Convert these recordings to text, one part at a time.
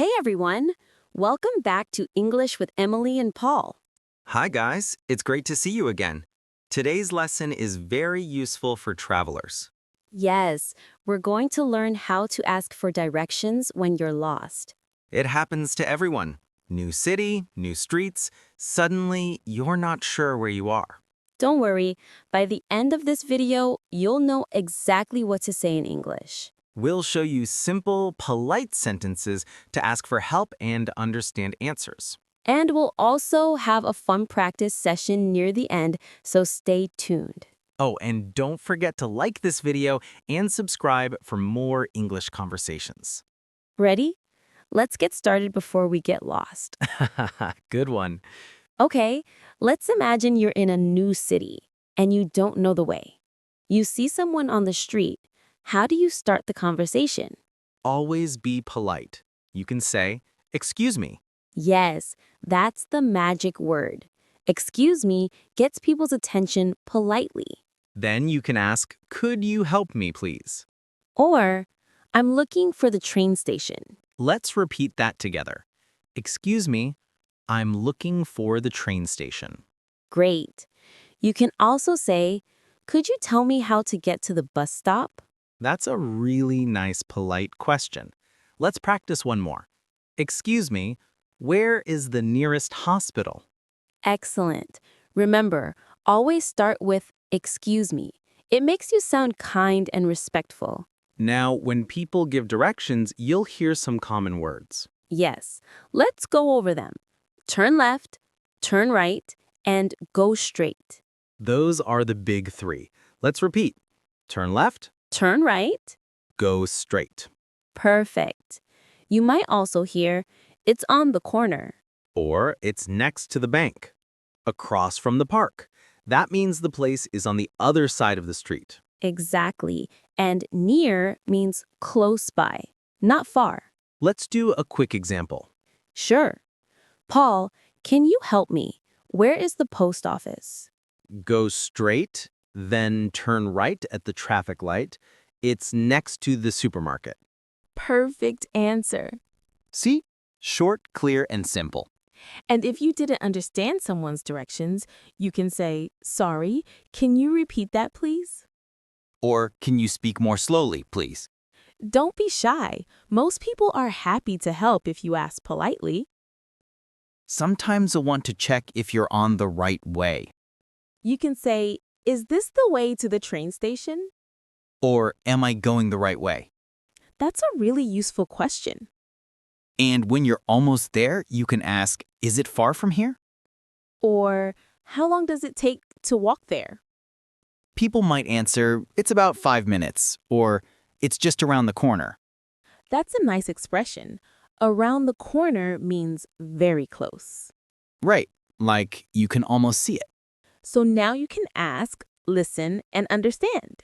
Hey everyone! Welcome back to English with Emily and Paul. Hi guys, it's great to see you again. Today's lesson is very useful for travelers. Yes, we're going to learn how to ask for directions when you're lost. It happens to everyone. New city, new streets, suddenly you're not sure where you are. Don't worry, by the end of this video, you'll know exactly what to say in English. We'll show you simple, polite sentences to ask for help and understand answers. And we'll also have a fun practice session near the end, so stay tuned. Oh, and don't forget to like this video and subscribe for more English conversations. Ready? Let's get started before we get lost. Good one. Okay, let's imagine you're in a new city and you don't know the way. You see someone on the street. How do you start the conversation? Always be polite. You can say, "Excuse me." Yes, that's the magic word. Excuse me gets people's attention politely. Then you can ask, "Could you help me, please?" Or, I'm looking for the train station. Let's repeat that together. Excuse me, I'm looking for the train station. Great. You can also say, could you tell me how to get to the bus stop? That's a really nice, polite question. Let's practice one more. Excuse me, where is the nearest hospital? Excellent. Remember, always start with excuse me. It makes you sound kind and respectful. Now, when people give directions, you'll hear some common words. Yes, let's go over them. Turn left, turn right, and go straight. Those are the big three. Let's repeat. Turn left, Turn right. go straight. Perfect. You might also hear, it's on the corner. Or it's next to the bank, across from the park. That means the place is on the other side of the street. Exactly. And near means close by, not far. Let's do a quick example. Sure. Paul, can you help me? Where is the post office? Go straight, then turn right at the traffic light. It's next to the supermarket. Perfect answer. See? Short, clear, and simple. And if you didn't understand someone's directions, you can say, sorry, can you repeat that, please? Or can you speak more slowly, please? Don't be shy. Most people are happy to help if you ask politely. Sometimes you'll want to check if you're on the right way. You can say, is this the way to the train station? Or am I going the right way? That's a really useful question. And when you're almost there, you can ask, is it far from here? Or how long does it take to walk there? People might answer, it's about 5 minutes, or it's just around the corner. That's a nice expression. Around the corner means very close. Right, like you can almost see it. So now you can ask, listen, and understand.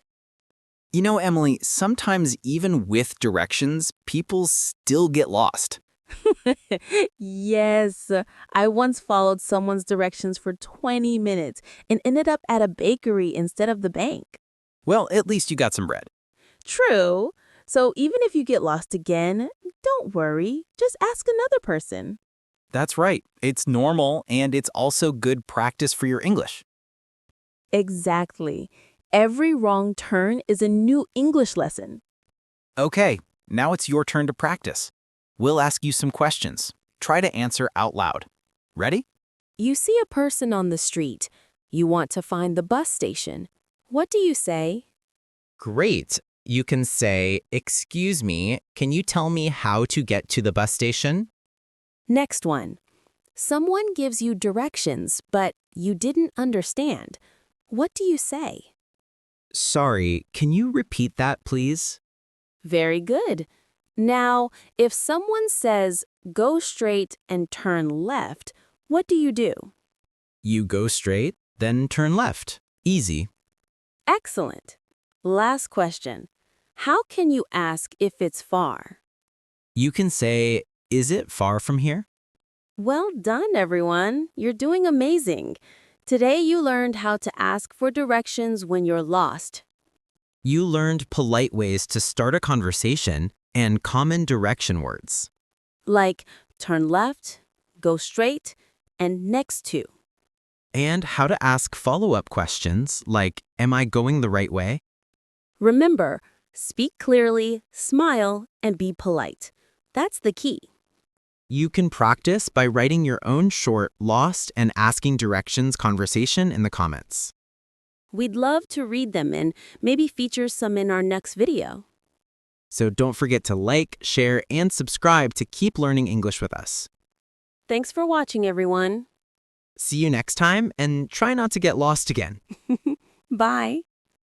You know, Emily, sometimes even with directions, people still get lost. Yes, I once followed someone's directions for 20 minutes and ended up at a bakery instead of the bank. Well, at least you got some bread. True. So even if you get lost again, don't worry. Just ask another person. That's right. It's normal, and it's also good practice for your English. Exactly. Every wrong turn is a new English lesson. Okay, now it's your turn to practice. We'll ask you some questions. Try to answer out loud. Ready? You see a person on the street. You want to find the bus station. What do you say? Great. You can say, excuse me, can you tell me how to get to the bus station? Next one. Someone gives you directions, but you didn't understand. What do you say? Sorry, can you repeat that, please? Very good. Now, if someone says, go straight and turn left, what do you do? You go straight, then turn left. Easy. Excellent. Last question. How can you ask if it's far? You can say, is it far from here? Well done, everyone. You're doing amazing. Today you learned how to ask for directions when you're lost. You learned polite ways to start a conversation and common direction words. like turn left, go straight, and next to. And how to ask follow-up questions like, am I going the right way? Remember, speak clearly, smile, and be polite. That's the key. You can practice by writing your own short, lost, and asking directions conversation in the comments. We'd love to read them and maybe feature some in our next video. So don't forget to like, share, and subscribe to keep learning English with us. Thanks for watching, everyone. See you next time, and try not to get lost again. Bye.